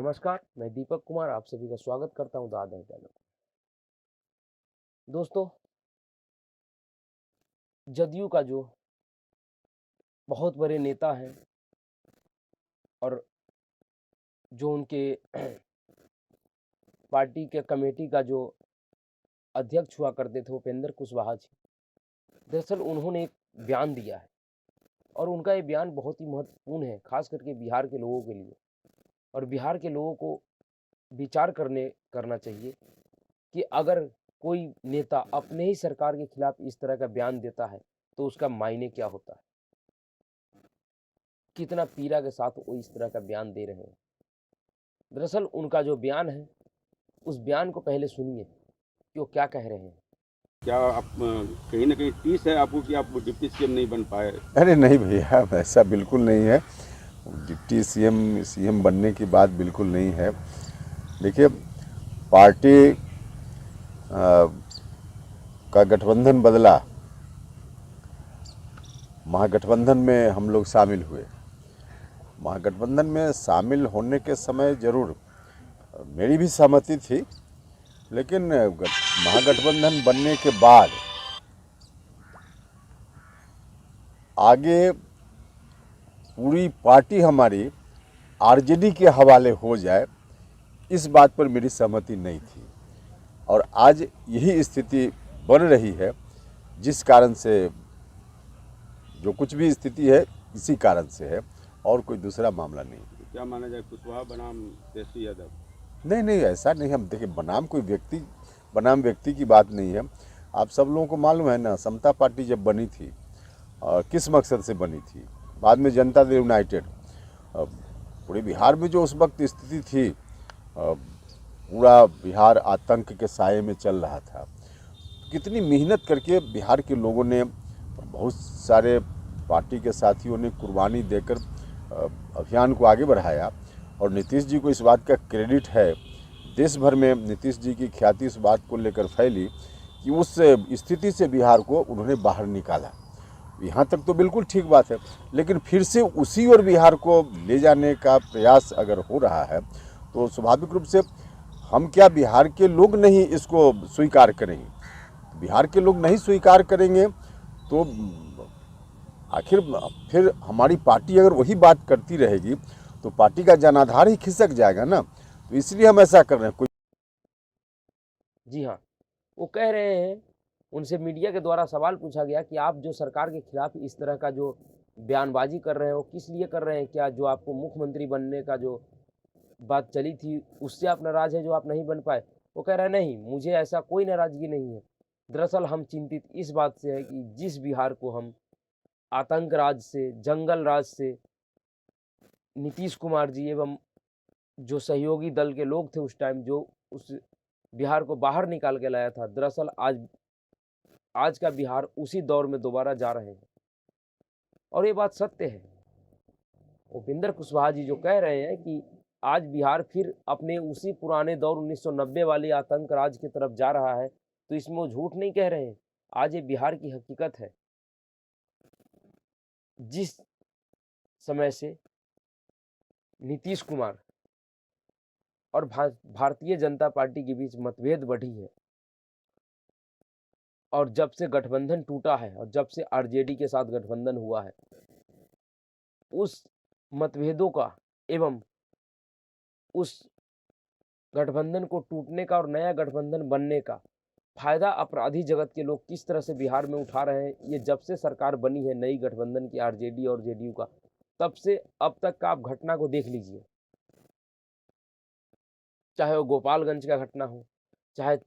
नमस्कार, मैं दीपक कुमार आप सभी का स्वागत करता हूं द आदर्श डायलॉग। दोस्तों, जदयू का जो बहुत बड़े नेता हैं और जो उनके पार्टी के कमेटी का जो अध्यक्ष हुआ करते थे उपेंद्र कुशवाहा जी, दरअसल उन्होंने एक बयान दिया है और उनका ये बयान बहुत ही महत्वपूर्ण है, खास करके बिहार के लोगों के लिए। और बिहार के लोगों को विचार करना चाहिए कि अगर कोई नेता अपने ही सरकार के खिलाफ इस तरह का बयान देता है तो उसका मायने क्या होता है, कितना पीड़ा के साथ वो इस तरह का बयान दे रहे हैं। दरअसल उनका जो बयान है, उस बयान को पहले सुनिए कि वो क्या कह रहे हैं। क्या आप कहीं ना कहीं टीस है आपको कि आप डिप्टी सीएम नहीं बन पाए? अरे नहीं भैया, ऐसा बिल्कुल नहीं है। डिप्टी सीएम बनने की बात बिल्कुल नहीं है। देखिए, पार्टी का गठबंधन बदला, महागठबंधन में हम लोग शामिल हुए। महागठबंधन में शामिल होने के समय जरूर मेरी भी सहमति थी, लेकिन महागठबंधन बनने के बाद आगे पूरी पार्टी हमारी आरजेडी के हवाले हो जाए, इस बात पर मेरी सहमति नहीं थी। और आज यही स्थिति बन रही है, जिस कारण से जो कुछ भी स्थिति है इसी कारण से है, और कोई दूसरा मामला नहीं। क्या माना जाए, कुशवाहा बनाम तेजस्वी यादव? नहीं नहीं, ऐसा नहीं। हम देखिए, बनाम व्यक्ति की बात नहीं है। आप सब लोगों को मालूम है ना, समता पार्टी जब बनी थी, किस मकसद से बनी थी। बाद में जनता दल यूनाइटेड, पूरे बिहार में जो उस वक्त स्थिति थी, पूरा बिहार आतंक के साये में चल रहा था। कितनी मेहनत करके बिहार के लोगों ने, बहुत सारे पार्टी के साथियों ने कुर्बानी देकर अभियान को आगे बढ़ाया। और नीतीश जी को इस बात का क्रेडिट है। देश भर में नीतीश जी की ख्याति इस बात को लेकर फैली कि उस स्थिति से बिहार को उन्होंने बाहर निकाला। यहाँ तक तो बिल्कुल ठीक बात है, लेकिन फिर से उसी और बिहार को ले जाने का प्रयास अगर हो रहा है तो स्वाभाविक रूप से हम क्या, बिहार के लोग नहीं इसको स्वीकार करेंगे? बिहार के लोग नहीं स्वीकार करेंगे तो आखिर फिर हमारी पार्टी अगर वही बात करती रहेगी तो पार्टी का जनाधार ही खिसक जाएगा ना। तो इसलिए हम ऐसा कर रहे हैं। जी हाँ, वो कह रहे हैं, उनसे मीडिया के द्वारा सवाल पूछा गया कि आप जो सरकार के खिलाफ इस तरह का जो बयानबाजी कर रहे हैं वो किस लिए कर रहे हैं, क्या जो आपको मुख्यमंत्री बनने का जो बात चली थी उससे आप नाराज है जो आप नहीं बन पाए? वो कह रहे हैं नहीं, मुझे ऐसा कोई नाराजगी नहीं है। दरअसल हम चिंतित इस बात से है कि जिस बिहार को हम आतंक राज से, जंगल राज से नीतीश कुमार जी एवं जो सहयोगी दल के लोग थे उस टाइम, जो उस बिहार को बाहर निकाल के लाया था, दरअसल आज का बिहार उसी दौर में दोबारा जा रहे हैं। और ये बात सत्य है। उपेंद्र कुशवाहा जी जो कह रहे हैं कि आज बिहार फिर अपने उसी पुराने दौर 1990 वाली आतंक राज की तरफ जा रहा है, तो इसमें वो झूठ नहीं कह रहे हैं। आज ये बिहार की हकीकत है। जिस समय से नीतीश कुमार और भारतीय जनता पार्टी के बीच मतभेद बढ़ी है, और जब से गठबंधन टूटा है और जब से आरजेडी के साथ गठबंधन हुआ है, उस मतभेदों का एवं उस गठबंधन को टूटने का और नया गठबंधन बनने का फायदा अपराधी जगत के लोग किस तरह से बिहार में उठा रहे हैं, ये जब से सरकार बनी है नई गठबंधन की, आरजेडी और जेडीयू का, तब से अब तक का आप घटना को देख लीजिए। चाहे वो गोपालगंज का घटना हो, चाहे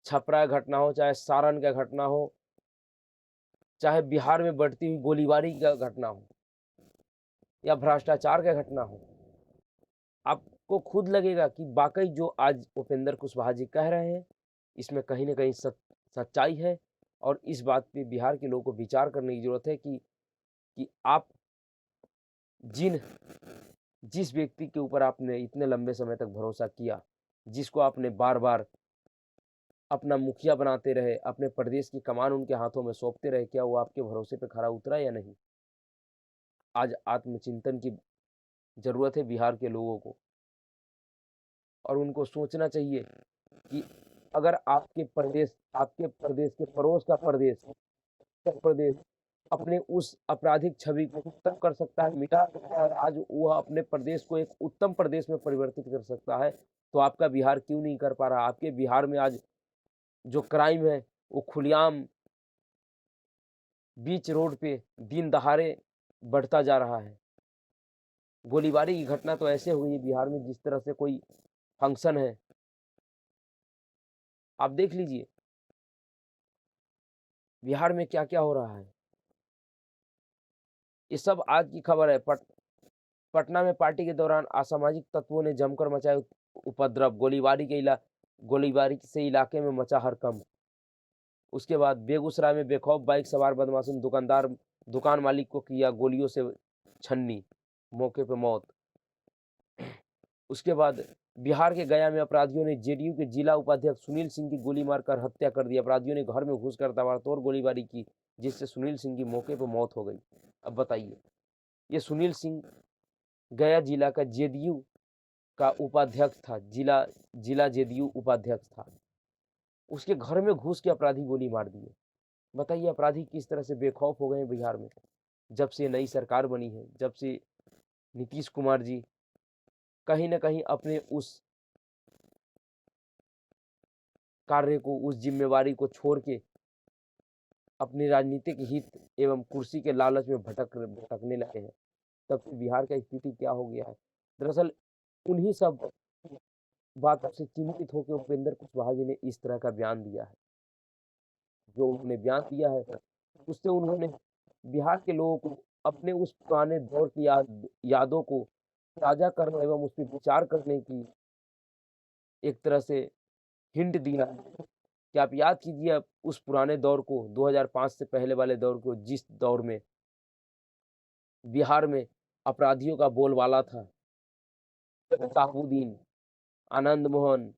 छपरा का घटना हो, चाहे सारण का घटना हो, चाहे बिहार में बढ़ती हुई गोलीबारी का घटना हो या भ्रष्टाचार का घटना हो, आपको खुद लगेगा कि वाकई जो आज उपेंद्र कुशवाहा जी कह रहे हैं इसमें कहीं ना कहीं सच्चाई है। और इस बात पे बिहार के लोगों को विचार करने की जरूरत है कि आप जिस व्यक्ति के ऊपर आपने इतने लंबे समय तक भरोसा किया, जिसको आपने बार बार अपना मुखिया बनाते रहे, अपने प्रदेश की कमान उनके हाथों में सौंपते रहे, क्या वो आपके भरोसे पे खरा उतरा या नहीं? आज आत्मचिंतन की जरूरत है बिहार के लोगों को। और उनको सोचना चाहिए कि अगर आपके प्रदेश के पड़ोस का प्रदेश उत्तर प्रदेश अपने उस आपराधिक छवि को उत्तम कर सकता है, मिटा सकता है और आज वह अपने प्रदेश को एक उत्तम प्रदेश में परिवर्तित कर सकता है, तो आपका बिहार क्यों नहीं कर पा रहा? आपके बिहार में आज जो क्राइम है वो खुलेआम बीच रोड पे दिन दहाड़े बढ़ता जा रहा है। गोलीबारी की घटना तो ऐसे हुई है बिहार में जिस तरह से कोई फंक्शन है। आप देख लीजिए बिहार में क्या-क्या हो रहा है। ये सब आज की खबर है। पटना में पार्टी के दौरान असामाजिक तत्वों ने जमकर मचाया उपद्रव। गोलीबारी से इलाके में मचा हड़कंप। उसके बाद बेगूसराय में बेखौफ बाइक सवार बदमाशों ने दुकान मालिक को किया गोलियों से छन्नी, मौके पे मौत। उसके बाद बिहार के गया में अपराधियों ने जेडीयू के जिला उपाध्यक्ष सुनील सिंह की गोली मारकर हत्या कर दी। अपराधियों ने घर में घुसकर ताबड़तोड़ गोलीबारी की जिससे सुनील सिंह की मौके पर मौत हो गई। अब बताइए, ये सुनील सिंह गया जिला का जेडीयू का उपाध्यक्ष था, जिला जेडीयू उपाध्यक्ष था। उसके घर में घुस के अपराधी गोली मार दिए। बताइए अपराधी किस तरह से बेखौफ हो गए हैं बिहार में। जब से नई सरकार बनी है, जब से नीतीश कुमार जी कहीं ना कहीं अपने उस कार्य को, उस जिम्मेवारी को छोड़ के अपने राजनीतिक हित एवं कुर्सी के लालच में भटकने लगे हैं, तब से बिहार का स्थिति क्या हो गया है। दरअसल उन्हीं सब बातों से चिंतित होकर उपेंद्र कुशवाहा जी ने इस तरह का बयान दिया है। जो उन्होंने बयान दिया है उससे उन्होंने बिहार के लोगों को अपने उस पुराने दौर की यादों को ताजा करने एवं उस पर विचार करने की एक तरह से हिंट दिया है कि आप याद कीजिए उस पुराने दौर को, 2005 से पहले वाले दौर को, जिस दौर में बिहार में अपराधियों का बोलबाला था। शहाबुद्दीन, आनंद मोहन,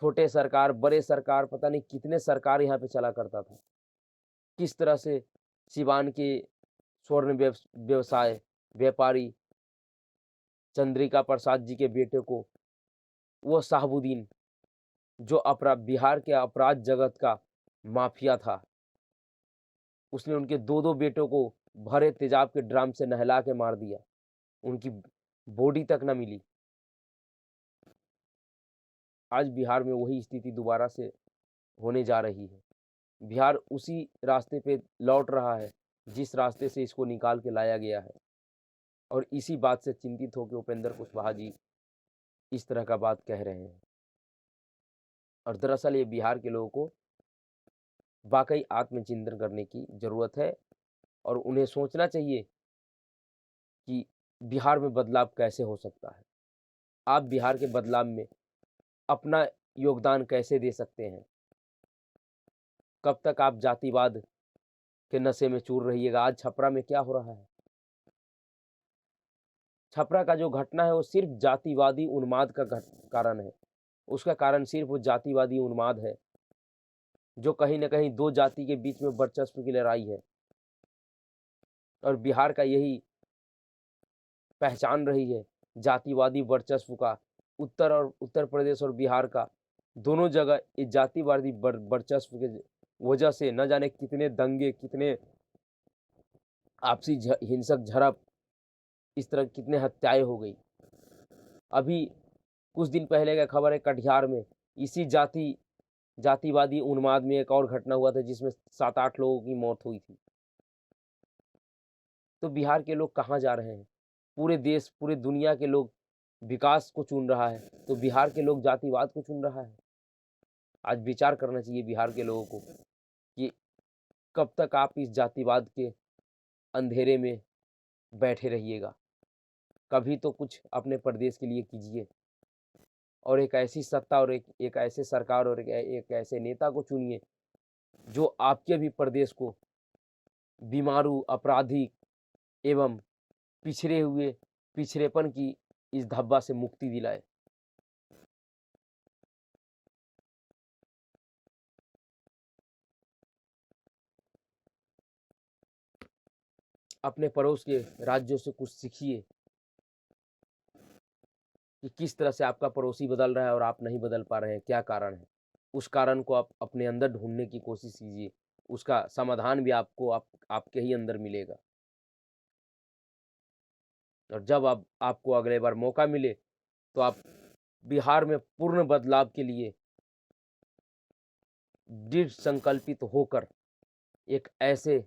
छोटे सरकार, बड़े सरकार, पता नहीं कितने सरकार यहाँ पे चला करता था। किस तरह से सिवान के स्वर्ण व्यवसाय व्यापारी चंद्रिका प्रसाद जी के बेटे को, वो शहाबुद्दीन जो बिहार के अपराध जगत का माफिया था, उसने उनके दो बेटों को भरे तेजाब के ड्रम से नहला के मार दिया। उनकी बॉडी तक न मिली। आज बिहार में वही स्थिति दोबारा से होने जा रही है। बिहार उसी रास्ते पे लौट रहा है जिस रास्ते से इसको निकाल के लाया गया है और इसी बात से चिंतित होकर उपेंद्र कुशवाहा जी इस तरह का बात कह रहे हैं। और दरअसल ये बिहार के लोगों को वाकई आत्मचिंतन करने की जरूरत है और उन्हें सोचना चाहिए कि बिहार में बदलाव कैसे हो सकता है। आप बिहार के बदलाव में अपना योगदान कैसे दे सकते हैं। कब तक आप जातिवाद के नशे में चूर रहिएगा। आज छपरा में क्या हो रहा है। छपरा का जो घटना है वो सिर्फ जातिवादी उन्माद का कारण है। उसका कारण सिर्फ वो जातिवादी उन्माद है जो कहीं ना कहीं दो जाति के बीच में वर्चस्व की लड़ाई है। और बिहार का यही पहचान रही है जातिवादी वर्चस्व का। उत्तर प्रदेश और बिहार का दोनों जगह इस जातिवादी वर्चस्व के वजह से न जाने कितने दंगे, कितने आपसी हिंसक झड़प, इस तरह कितने हत्याएं हो गई। अभी कुछ दिन पहले का खबर है कटिहार में इसी जातिवादी उन्माद में एक और घटना हुआ था जिसमें 7-8 लोगों की मौत हुई थी। तो बिहार के लोग कहाँ जा रहे हैं। पूरे देश, पूरे दुनिया के लोग विकास को चुन रहा है तो बिहार के लोग जातिवाद को चुन रहा है। आज विचार करना चाहिए बिहार के लोगों को कि कब तक आप इस जातिवाद के अंधेरे में बैठे रहिएगा। कभी तो कुछ अपने प्रदेश के लिए कीजिए और एक ऐसी सत्ता और एक ऐसे सरकार और एक ऐसे नेता को चुनिए जो आपके भी प्रदेश को बीमारू, आपराधिक एवं पिछड़ेपन की इस धब्बा से मुक्ति दिलाए। अपने पड़ोस के राज्यों से कुछ सीखिए। कि किस तरह से आपका पड़ोसी बदल रहा है और आप नहीं बदल पा रहे हैं, क्या कारण है? उस कारण को आप अपने अंदर ढूँढने की कोशिश कीजिए, उसका समाधान भी आपको आपके ही अंदर मिलेगा। और जब आपको अगले बार मौका मिले, तो आप बिहार में पूर्ण बदलाव के लिए दृढ़ संकल्पित होकर एक ऐसे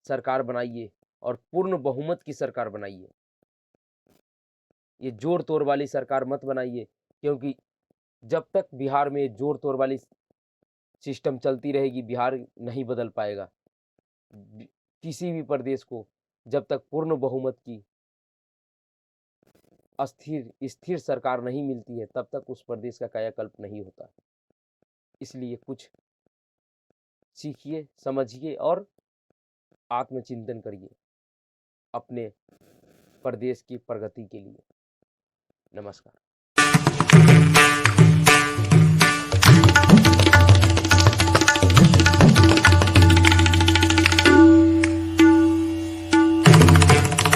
सरकार बनाइए और पूर्ण बहुमत की सरकार बनाइए। ये जोड़-तोड़ वाली सरकार मत बनाइए, क्योंकि जब तक बिहार में जोड़-तोड़ वाली सिस्टम चलती रहेगी, बिहार नहीं बदल पाएगा। बि किसी भी प्रदेश को जब तक पूर्ण बहुमत की स्थिर सरकार नहीं मिलती है, तब तक उस प्रदेश का कायाकल्प नहीं होता। इसलिए कुछ सीखिए, समझिए और आत्मचिंतन करिए अपने प्रदेश की प्रगति के लिए। नमस्कार।